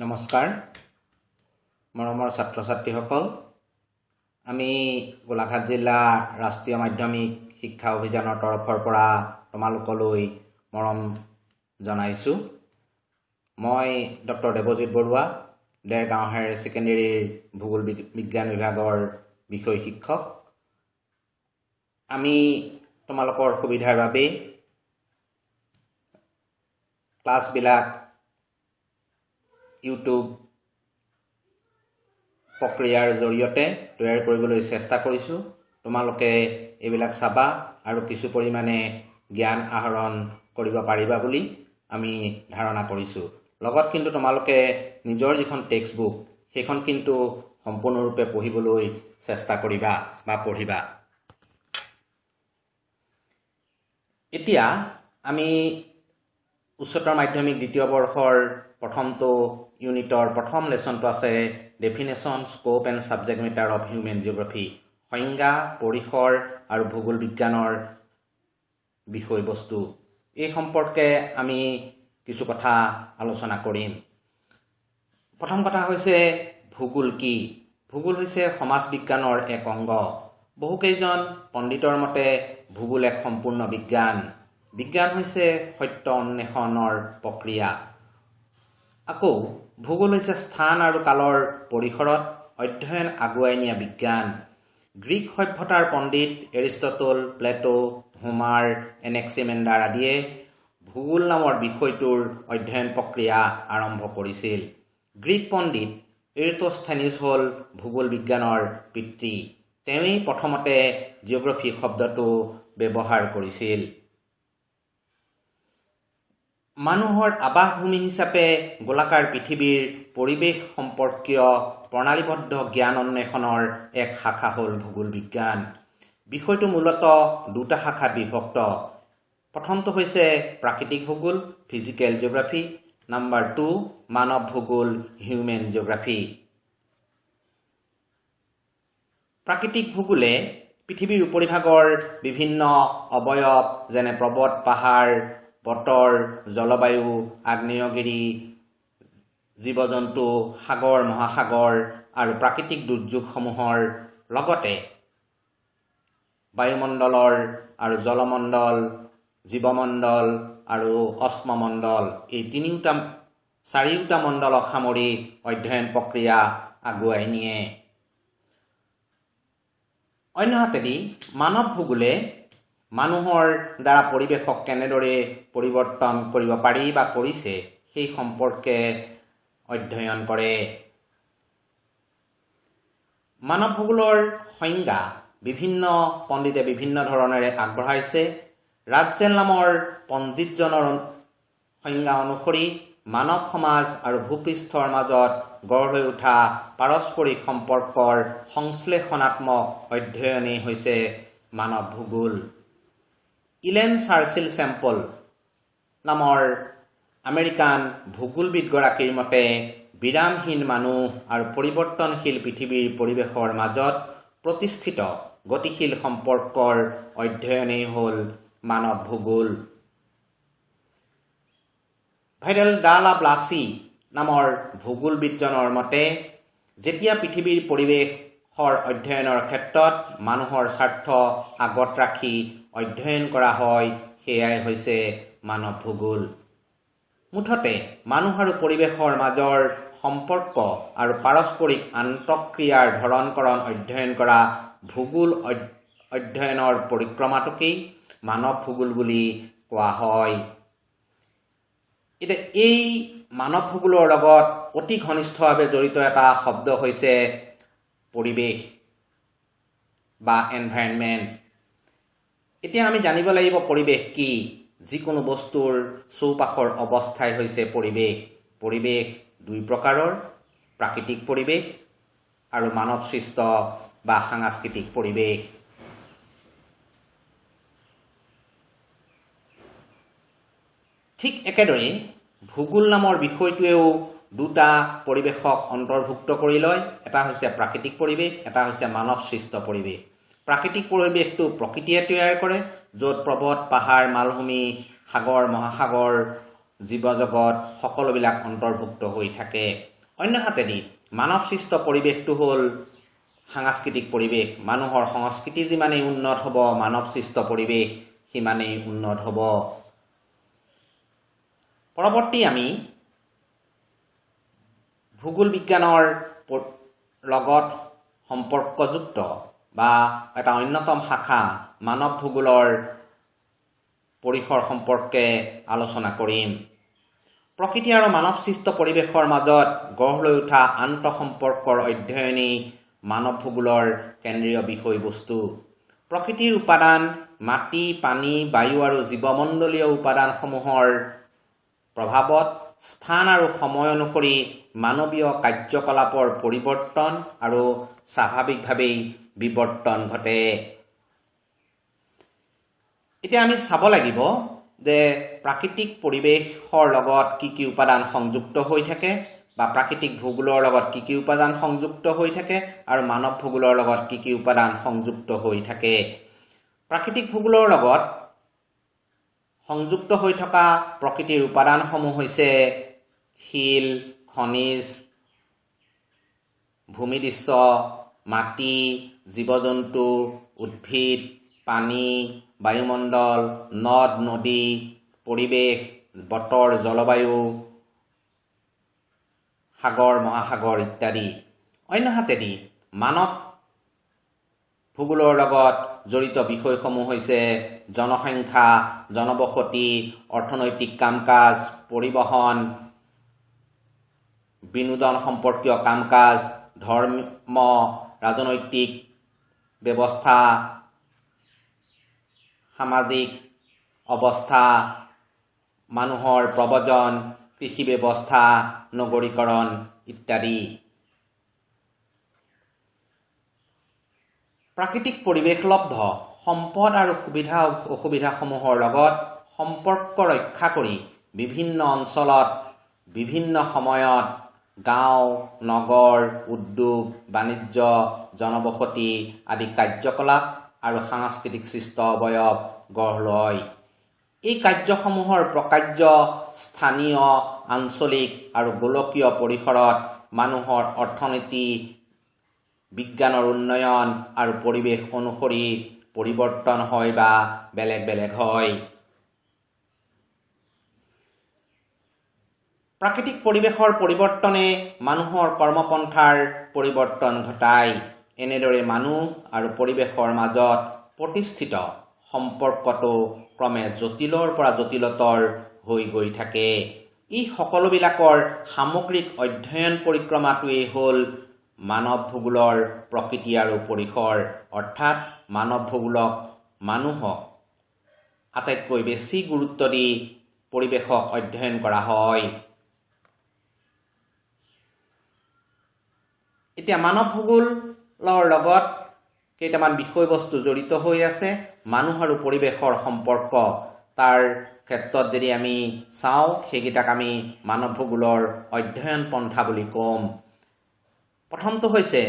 নমস্কাৰ মৰমৰ ছাত্ৰ ছাত্ৰীসকল আমি গোলাঘাট জিলা ৰাষ্ট্ৰীয় মাধ্যমিক শিক্ষা অভিযানৰ তৰফৰ পৰা তোমালোকলৈ মৰম জনাইছোঁ। মই ডক্টৰ দেৱজিৎ বৰুৱা দেৰগাঁও হায়াৰ ছেকেণ্ডেৰীৰ ভূগোল বিজ্ঞান বিভাগৰ বিষয় শিক্ষক। আমি তোমালোকৰ সুবিধাৰ বাবে ক্লাছবিলাক ইউটিউব প্ৰক্ৰিয়াৰ জৰিয়তে তৈয়াৰ কৰিবলৈ চেষ্টা কৰিছোঁ। তোমালোকে এইবিলাক চাবা আৰু কিছু পৰিমাণে জ্ঞান আহৰণ কৰিব পাৰিবা বুলি আমি ধাৰণা কৰিছোঁ। লগত কিন্তু তোমালোকে নিজৰ যিখন টেক্সট বুক সেইখন কিন্তু সম্পূৰ্ণৰূপে পঢ়িবলৈ চেষ্টা কৰিবা বা পঢ়িবা। এতিয়া আমি উচ্চতৰ মাধ্যমিক দ্বিতীয় বৰ্ষৰ প্ৰথমটো ইউনিটৰ প্ৰথম লেচনটো আছে definition, scope and subject matter of human geography, সংজ্ঞা, পৰিসৰ আৰু ভূগোল বিজ্ঞানৰ বিষয়বস্তু। এই সম্পৰ্কে আমি কিছু কথা আলোচনা কৰিম। প্ৰথম কথা হৈছে ভূগোল কি? ভূগোল হৈছে সমাজ বিজ্ঞানৰ এক অংগ। বহুকেইজন পণ্ডিতৰ মতে ভূগোল এক সম্পূৰ্ণ বিজ্ঞান। বিজ্ঞান হৈছে সত্য অন্বেষণৰ প্ৰক্ৰিয়া। আকৌ ভূগোল হৈছে স্থান আৰু কালৰ পৰিসৰত অধ্যয়ন আগুৱাই নিয়া বিজ্ঞান। গ্ৰীক সভ্যতাৰ পণ্ডিত এৰিষ্টটল, প্লেটো, হোমাৰ, এনেক্সিমেণ্ডাৰ আদিয়ে ভূগোল নামৰ বিষয়টোৰ অধ্যয়ন প্ৰক্ৰিয়া আৰম্ভ কৰিছিল। গ্ৰীক পণ্ডিত এৰিষ্ট'স্থেনিছ হ'ল ভূগোল বিজ্ঞানৰ পিতৃ। তেওঁৱেই প্ৰথমতে জিঅ'গ্ৰাফী শব্দটো ব্যৱহাৰ কৰিছিল। মানুহৰ আৱাসভূমি হিচাপে গোলাকাৰ পৃথিৱীৰ পৰিৱেশ সম্পৰ্কীয় প্ৰণালীবদ্ধ জ্ঞান অন্বেষণৰ এক শাখা হ'ল ভূগোল বিজ্ঞান। বিষয়টো মূলতঃ দুটা শাখাত বিভক্ত। প্ৰথমটো হৈছে প্ৰাকৃতিক ভূগোল, ফিজিকেল জিঅ'গ্ৰাফি। নাম্বাৰ 2 মানৱ ভূগোল, হিউমেন জিঅ'গ্ৰাফি। প্ৰাকৃতিক ভূগোলে পৃথিৱীৰ উপৰিভাগৰ বিভিন্ন অৱয়ব যেনে পৰ্বত, পাহাৰ, বতৰ, জলবায়ু, আগ্নেয়গিৰি, জীৱ জন্তু, সাগৰ, মহাসাগৰ আৰু প্ৰাকৃতিক দুৰ্যোগসমূহৰ লগতে বায়ুমণ্ডলৰ আৰু জলমণ্ডল, জীৱমণ্ডল আৰু অশ্মমণ্ডল এই চাৰিওটা মণ্ডলক সামৰি অধ্যয়ন প্ৰক্ৰিয়া আগুৱাই নিয়ে। অন্যহাতেদি মানৱ ভূগোলে মানুহৰ দ্বাৰা পৰিৱেশক কেনেদৰে পৰিৱৰ্তন কৰিব পাৰি বা কৰিছে সেই সম্পৰ্কে অধ্যয়ন কৰে। মানৱ ভূগোলৰ সংজ্ঞা বিভিন্ন পণ্ডিতে বিভিন্ন ধৰণেৰে আগবঢ়াইছে। ৰাটজেল নামৰ পণ্ডিতজনৰ সংজ্ঞা অনুসৰি মানৱ সমাজ আৰু ভূপৃষ্ঠৰ মাজত গঢ় লৈ উঠা পাৰস্পৰিক সম্পৰ্কৰ সংশ্লেষণাত্মক অধ্যয়নেই হৈছে মানৱ ভূগোল। ইলেন চাৰ্চিল চেম্পল নামৰ আমেৰিকান ভূগোলবিদগৰাকীৰ মতে বিৰামহীন মানুহ আৰু পৰিৱৰ্তনশীল পৃথিৱীৰ পৰিৱেশৰ মাজত প্ৰতিষ্ঠিত গতিশীল সম্পৰ্কৰ অধ্যয়নেই হ'ল মানৱ ভূগোল। ভাইডেল ডালা ব্লাছি নামৰ ভূগোলবিদজনৰ মতে যেতিয়া পৃথিৱীৰ পৰিৱেশৰ অধ্যয়নৰ ক্ষেত্ৰত মানুহৰ স্বাৰ্থ আগত ৰাখি অধ্যয়ন কৰা হয় সেয়াই হৈছে মানৱ ভূগোল। মুঠতে মানুহ আৰু পৰিৱেশৰ মাজৰ সম্পৰ্ক আৰু পাৰস্পৰিক আন্তঃক্ৰিয়াৰ ধৰণকৰণ অধ্যয়ন কৰা ভূগোল অধ্যয়নৰ পৰিক্ৰমাটোকেই মানৱ ভূগোল বুলি কোৱা হয়। এতিয়া এই মানৱ ভূগোলৰ লগত অতি ঘনিষ্ঠভাৱে জড়িত এটা শব্দ হৈছে পৰিৱেশ বা এনভাইৰনমেণ্ট। এতিয়া আমি জানিব লাগিব পৰিৱেশ কি। যিকোনো বস্তুৰ চৌপাশৰ অৱস্থাই হৈছে পৰিৱেশ। পৰিৱেশ দুই প্ৰকাৰৰ, প্ৰাকৃতিক পৰিৱেশ আৰু মানৱ সৃষ্ট বা সাংস্কৃতিক পৰিৱেশ। ঠিক একেদৰে ভূগোল নামৰ বিষয়টোৱেও দুটা পৰিৱেশক অন্তৰ্ভুক্ত কৰি লয়। এটা হৈছে প্ৰাকৃতিক পৰিৱেশ, এটা হৈছে মানৱ সৃষ্ট পৰিৱেশ। প্ৰাকৃতিক পৰিৱেশটো প্ৰকৃতিয়ে তৈয়াৰ কৰে, য'ত পৰ্বত, পাহাৰ, মালভূমি, সাগৰ, মহাসাগৰ, জীৱ জগত সকলোবিলাক অন্তৰ্ভুক্ত হৈ থাকে। অন্যহাতেদি মানৱ সৃষ্ট পৰিৱেশটো হ'ল সাংস্কৃতিক পৰিৱেশ। মানুহৰ সংস্কৃতি যিমানেই উন্নত হ'ব, মানৱ সৃষ্ট পৰিৱেশ সিমানেই উন্নত হ'ব। পৰৱৰ্তী আমি ভূগোল বিজ্ঞানৰ লগত সম্পৰ্কযুক্ত বা এটা অন্যতম শাখা মানৱ ভূগোলৰ পৰিসৰ সম্পৰ্কে আলোচনা কৰিম। প্ৰকৃতি আৰু মানৱ সৃষ্ট পৰিৱেশৰ মাজত গঢ় লৈ উঠা আন্তঃসম্পৰ্কৰ অধ্যয়নেই মানৱ ভূগোলৰ কেন্দ্ৰীয় বিষয়বস্তু। প্ৰকৃতিৰ উপাদান মাটি, পানী, বায়ু আৰু জীৱমণ্ডলীয় উপাদানসমূহৰ প্ৰভাৱত স্থান আৰু সময় অনুসৰি মানৱীয় কাৰ্যকলাপৰ পৰিৱৰ্তন আৰু স্বাভাৱিকভাৱেই বিৱৰ্তন ঘটে। এতিয়া আমি চাব লাগিব যে প্ৰাকৃতিক পৰিৱেশৰ লগত কি কি উপাদান সংযুক্ত হৈ থাকে বা প্ৰাকৃতিক ভূগোলৰ লগত কি কি উপাদান সংযুক্ত হৈ থাকে আৰু মানৱ ভূগোলৰ লগত কি কি উপাদান সংযুক্ত হৈ থাকে। প্ৰাকৃতিক ভূগোলৰ লগত সংযুক্ত হৈ থকা প্ৰকৃতিৰ উপাদানসমূহ হৈছে শিল, খনিজ, ভূমিদৃশ্য, মাটি, জীৱ-জন্তু, উদ্ভিদ, পানী, বায়ুমণ্ডল, নদ নদী, পৰিৱেশ, বতৰ, জলবায়ু, সাগৰ মহাসাগৰ ইত্যাদি। অন্যহাতেদি মানৱ ভূগোলৰ লগত জড়িত বিষয়সমূহ হৈছে জনসংখ্যা, জনবসতি, অৰ্থনৈতিক কাম কাজ, পৰিবহণ, বিনোদন সম্পৰ্কীয় কাম কাজ, ধৰ্ম, ৰাজনৈতিক ব্যৱস্থা, সামাজিক অৱস্থা, মানুহৰ প্ৰব্ৰজন, কৃষি ব্যৱস্থা, নগৰীকৰণ ইত্যাদি। প্ৰাকৃতিক পৰিৱেশলব্ধ সম্পদ আৰু সুবিধা অসুবিধাসমূহৰ লগত সম্পৰ্ক ৰক্ষা কৰি বিভিন্ন অঞ্চলত বিভিন্ন সময়ত গাঁও, নগৰ, উদ্যোগ, বাণিজ্য, জনবসতি আদি কাৰ্যকলাপ আৰু সাংস্কৃতিক সৃষ্ট অৱয়ব গঢ় লয়। এই কাৰ্যসমূহৰ প্ৰকাৰ্য স্থানীয়, আঞ্চলিক আৰু গোলকীয় পৰিসৰত মানুহৰ অৰ্থনীতি, বিজ্ঞানৰ উন্নয়ন আৰু পৰিৱেশ অনুসৰি পৰিৱৰ্তন হয় বা বেলেগ বেলেগ হয়। প্ৰাকৃতিক পৰিৱেশৰ পৰিৱৰ্তনে মানুহৰ কৰ্মপন্থাৰ পৰিৱৰ্তন ঘটায়। এনেদৰে মানুহ আৰু পৰিৱেশৰ মাজত প্ৰতিষ্ঠিত সম্পৰ্কটো ক্ৰমে জটিলৰ পৰা জটিলতৰ হৈ গৈ থাকে। এই সকলোবিলাকৰ সামগ্ৰিক অধ্যয়ন পৰিক্ৰমাটোৱেই হ'ল মানৱ ভূগোলৰ প্ৰকৃতি আৰু পৰিসৰ, অৰ্থাৎ মানৱ ভূগোলক মানুহক আটাইতকৈ বেছি গুৰুত্ব দি পৰিৱেশক অধ্যয়ন কৰা হয়। এতিয়া মানৱ ভূগোলৰ লগত কেইটামান বিষয়বস্তু জড়িত হৈ আছে। মানুহ আৰু পৰিৱেশৰ সম্পৰ্ক, তাৰ ক্ষেত্ৰত যদি আমি চাওঁ সেইকেইটাক আমি মানৱ ভূগোলৰ অধ্যয়ন পন্থা বুলি ক'ম। প্ৰথমটো হৈছে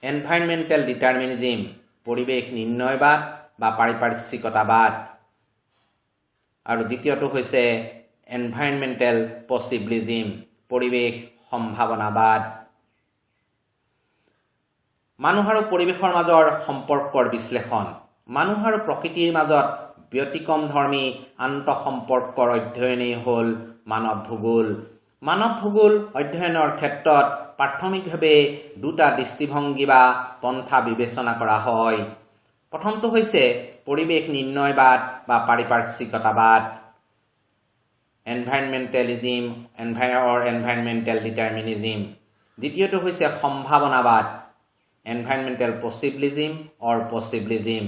এনভাইৰনমেণ্টেল ডিটাৰমিনিজিম, পৰিৱেশ নিৰ্ণয়বাদ বা পাৰিপাৰ্শ্বিকতাবাদ, আৰু দ্বিতীয়টো হৈছে এনভাইৰনমেণ্টেল পচিবিলিজিম, পৰিৱেশ সম্ভাৱনাবাদ। মানুহ আৰু পৰিৱেশৰ মাজৰ সম্পৰ্কৰ বিশ্লেষণ। মানুহ আৰু প্ৰকৃতিৰ মাজত ব্যতিক্ৰমধৰ্মী আন্তঃসম্পৰ্কৰ অধ্যয়নেই হ'ল মানৱ ভূগোল। মানৱ ভূগোল অধ্যয়নৰ ক্ষেত্ৰত প্ৰাথমিকভাৱে দুটা দৃষ্টিভংগী বা পন্থা বিবেচনা কৰা হয়। প্ৰথমটো হৈছে পৰিৱেশ নিৰ্ণয়বাদ বা পাৰিপাৰ্শ্বিকতাবাদ, এনভাইৰনমেণ্টেলিজিম এনভাইৰনমেণ্টেল ডিটাৰমিনিজিম। দ্বিতীয়টো হৈছে সম্ভাৱনাবাদ, এনভাইৰনমেণ্টেল পচিবিলিজিম অৰ পচিবিলিজিম।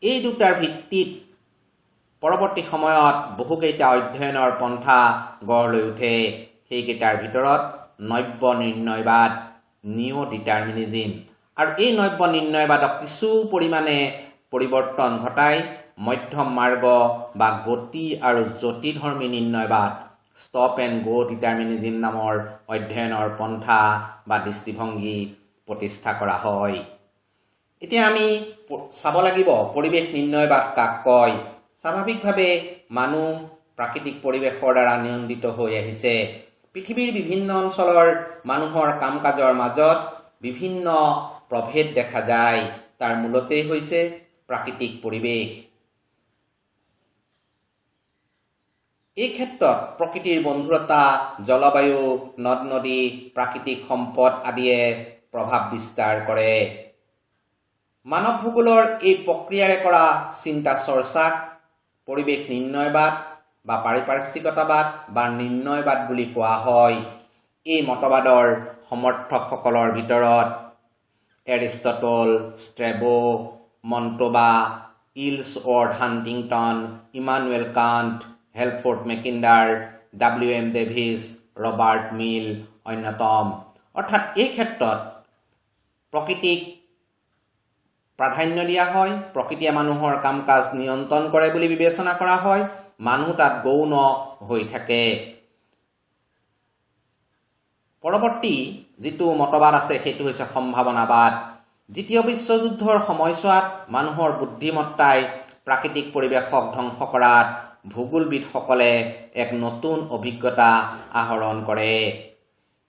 এই দুটাৰ ভিত্তিত পৰৱৰ্তী সময়ত বহুকেইটা অধ্যয়নৰ পন্থা গঢ় লৈ উঠে। সেইকেইটাৰ ভিতৰত নব্য নিৰ্ণয়বাদ, নিঅ' ডিটাৰমিনিজিম, আৰু এই নব্য নিৰ্ণয়বাদক কিছু পৰিমাণে পৰিৱৰ্তন ঘটাই মধ্যম মাৰ্গ বা গতি আৰু জ্যোতিধৰ্মী নিৰ্ণয়বাদ, ষ্টপ এণ্ড গ' ডিটাৰমিনিজিম নামৰ অধ্যয়নৰ পন্থা বা দৃষ্টিভংগী প্ৰতিষ্ঠা কৰা হয়। এতিয়া আমি চাব লাগিব পৰিৱেশ নিৰ্ণয়বাদ কাক কয়। স্বাভাৱিকভাৱে মানুহ প্ৰাকৃতিক পৰিৱেশৰ দ্বাৰা নিয়ন্ত্ৰিত হৈ আহিছে। পৃথিৱীৰ বিভিন্ন অঞ্চলৰ মানুহৰ কাম কাজৰ মাজত বিভিন্ন প্ৰভেদ দেখা যায়। তাৰ মূলতেই হৈছে প্ৰাকৃতিক পৰিৱেশ। এই ক্ষেত্ৰত প্ৰকৃতিৰ বন্ধুৰতা, জলবায়ু, নদ নদী, প্ৰাকৃতিক সম্পদ আদিয়ে প্ৰভাৱ বিস্তাৰ কৰে। মানৱ ভূগোলৰ এই প্ৰক্ৰিয়াৰে কৰা চিন্তা চৰ্চাক পৰিৱেশ নিৰ্ণয়বাদ বা পাৰিপাৰ্শ্বিকতাবাদ বা নিৰ্ণয়বাদ বুলি কোৱা হয়। এই মতবাদৰ সমৰ্থকসকলৰ ভিতৰত এৰিষ্টটল, ষ্ট্ৰেবো, মণ্টোবা, Ellsworth Huntington, Immanuel Kant, Halford Mackinder, W.M. Davis, Robert Mill অন্যতম। অৰ্থাৎ এই ক্ষেত্ৰত প্ৰকৃতিক প্ৰাধান্য দিয়া হয়। প্ৰকৃতিয়ে মানুহৰ কাম কাজ নিয়ন্ত্ৰণ কৰে বুলি বিবেচনা কৰা হয়। মানুহ তাত গৌণ হৈ থাকে। পৰৱৰ্তী যিটো মতবাদ আছে সেইটো হৈছে সম্ভাৱনাবাদ। দ্বিতীয় বিশ্বযুদ্ধৰ সময়ছোৱাত মানুহৰ বুদ্ধিমত্তাই প্ৰাকৃতিক পৰিৱেশক ধ্বংস কৰাত ভূগোলবিদসকলে এক নতুন অভিজ্ঞতা আহৰণ কৰে।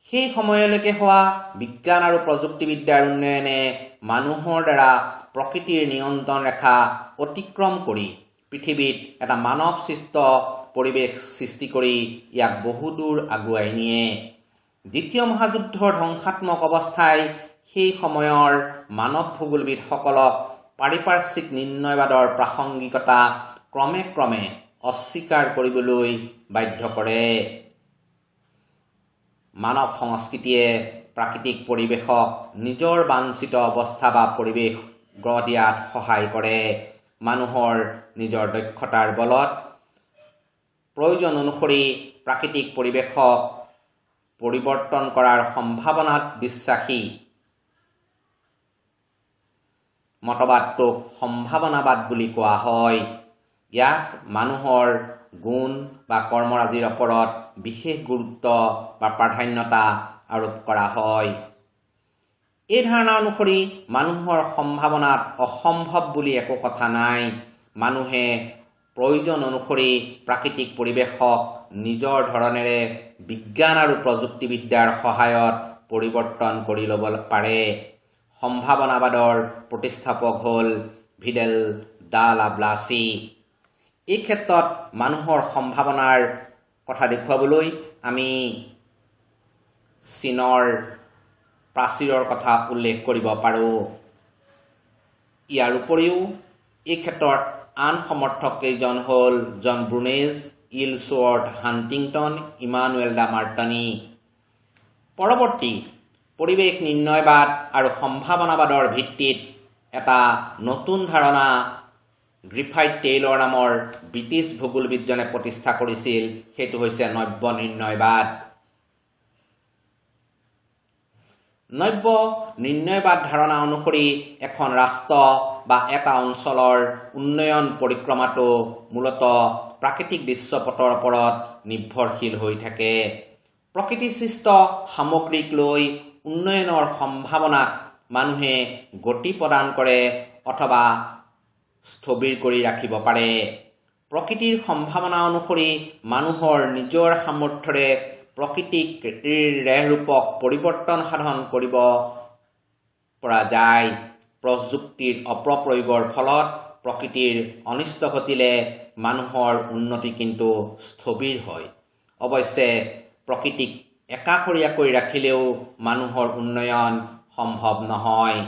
সেই সময়লৈকে হোৱা বিজ্ঞান আৰু প্ৰযুক্তিবিদ্যাৰ উন্নয়নে মানুহৰ দ্বাৰা প্ৰকৃতিৰ নিয়ন্ত্ৰণ ৰেখা অতিক্ৰম কৰি পৃথিৱীত এটা মানৱ সৃষ্ট পৰিৱেশ সৃষ্টি কৰি ইয়াক বহুদূৰ আগুৱাই নিয়ে। দ্বিতীয় মহাযুদ্ধৰ ধ্বংসাত্মক অৱস্থাই সেই সময়ৰ মানৱ ভূগোলবিদসকলক পাৰিপাৰ্শ্বিক নিৰ্ণয়বাদৰ প্ৰাসংগিকতা ক্ৰমে অস্বীকাৰ কৰিবলৈ বাধ্য কৰে। মানৱ সংস্কৃতিয়ে প্ৰাকৃতিক পৰিৱেশক নিজৰ বাঞ্ছিত অৱস্থা বা পৰিৱেশ গঢ় দিয়াত সহায় কৰে। মানুহৰ নিজৰ দক্ষতাৰ বলত প্ৰয়োজন অনুসৰি প্ৰাকৃতিক পৰিৱেশক পৰিৱৰ্তন কৰাৰ সম্ভাৱনাত বিশ্বাসী মতবাদটোক সম্ভাৱনাবাদ বুলি কোৱা হয়। ইয়াত মানুহৰ গুণ বা কৰ্মৰাজিৰ ওপৰত বিশেষ গুৰুত্ব বা প্ৰাধান্যতা আৰোপ কৰা হয়। এই ধাৰণা অনুসৰি মানুহৰ সম্ভাৱনাত অসম্ভৱ বুলি একো কথা নাই। মানুহে প্ৰয়োজন অনুসৰি প্ৰাকৃতিক পৰিৱেশক নিজৰ ধৰণেৰে বিজ্ঞান আৰু প্ৰযুক্তিবিদ্যাৰ সহায়ত পৰিৱৰ্তন কৰি ল'ব পাৰে। সম্ভাৱনাবাদৰ প্ৰতিষ্ঠাপক হ'ল ভিডেল দা লাব্লাছি। এই ক্ষেত্ৰত মানুহৰ সম্ভাৱনাৰ কথা দেখুৱাবলৈ আমি চীনৰ প্ৰাচীৰৰ কথা উল্লেখ কৰিব পাৰোঁ। ইয়াৰ উপৰিও এই ক্ষেত্ৰত আন সমৰ্থক কেইজন হ'ল জন ব্ৰুনেজ, ইলছৱৰ্থ হাণ্টিংটন, ইমানুৱেল দা মাৰ্টনি। পৰৱৰ্তী পৰিৱেশ নিৰ্ণয়বাদ আৰু সম্ভাৱনাবাদৰ ভিত্তিত এটা নতুন ধাৰণা গ্ৰিফাইথ টেইলৰ নামৰ ব্ৰিটিছ ভূগোলবিদজনে প্ৰতিষ্ঠা কৰিছিল। সেইটো হৈছে নব্য নিৰ্ণয়বাদ। নব্য নিৰ্ণয়বাদ ধাৰণা অনুসৰি এখন ৰাষ্ট্ৰ বা এটা অঞ্চলৰ উন্নয়ন পৰিক্ৰমাটো মূলতঃ প্ৰাকৃতিক দৃশ্যপটৰ ওপৰত নিৰ্ভৰশীল হৈ থাকে। প্ৰকৃতিসৃষ্ট সামগ্ৰীক লৈ উন্নয়নৰ সম্ভাৱনাক মানুহে গতি প্ৰদান কৰে অথবা স্থবিৰ কৰি ৰাখিব পাৰে। প্ৰকৃতিৰ সম্ভাৱনা অনুসৰি মানুহৰ নিজৰ সামৰ্থ্যৰে প্ৰকৃতিক ৰেহৰূপক পৰিৱৰ্তন সাধন কৰিব পৰা যায়। প্ৰযুক্তিৰ অপপ্ৰয়োগৰ ফলত প্ৰকৃতিৰ অনিষ্ট ঘটিলে মানুহৰ উন্নতি কিন্তু স্থবিৰ হয়। অৱশ্যে প্ৰকৃতিক একাষৰীয়াকৈ ৰাখিলেও মানুহৰ উন্নয়ন সম্ভৱ নহয়।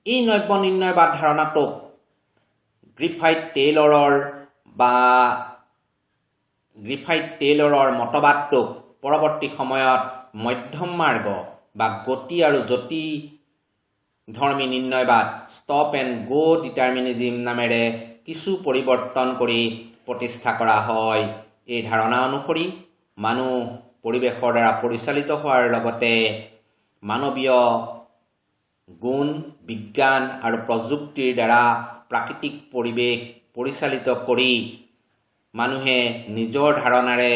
এই নব্য নিৰ্ণয়বাদ ধাৰণাটোক গ্ৰিফাইথ টেইলৰৰ মতবাদটোক পৰৱৰ্তী সময়ত মধ্যম মাৰ্গ বা গতি আৰু জ্যোতি ধৰ্মী নিৰ্ণয়বাদ ষ্টপ এণ্ড গো ডিটাৰমিনিজিম নামেৰে কিছু পৰিৱৰ্তন কৰি প্ৰতিষ্ঠা কৰা হয়। এই ধাৰণা অনুসৰি মানুহ পৰিৱেশৰ দ্বাৰা পৰিচালিত হোৱাৰ লগতে মানৱীয় গুণ, বিজ্ঞান আৰু প্ৰযুক্তিৰ দ্বাৰা প্ৰাকৃতিক পৰিৱেশ পৰিচালিত কৰি মানুহে নিজৰ ধাৰণাৰে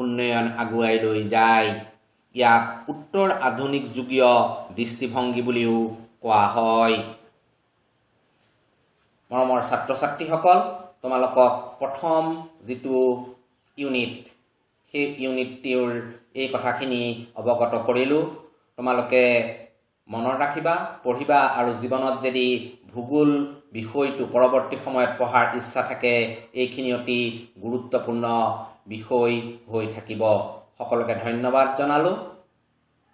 উন্নয়ন আগুৱাই লৈ যায়। ইয়াক উত্তৰ আধুনিক যুগীয় দৃষ্টিভংগী বুলিও কোৱা হয়। মৰমৰ ছাত্ৰ ছাত্ৰীসকল, তোমালোকক প্ৰথম যিটো ইউনিট সেই ইউনিটটোৰ এই কথাখিনি অৱগত কৰিলোঁ। তোমালোকে মনত ৰাখিবা, পঢ়িবা আৰু জীৱনত যদি ভূগোল বিষয়টো পৰৱৰ্তী সময়ত পঢ়াৰ ইচ্ছা থাকে এইখিনি অতি গুৰুত্বপূৰ্ণ বিষয় হৈ থাকিব। সকলোকে ধন্যবাদ জনালোঁ।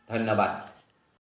ধন্যবাদ।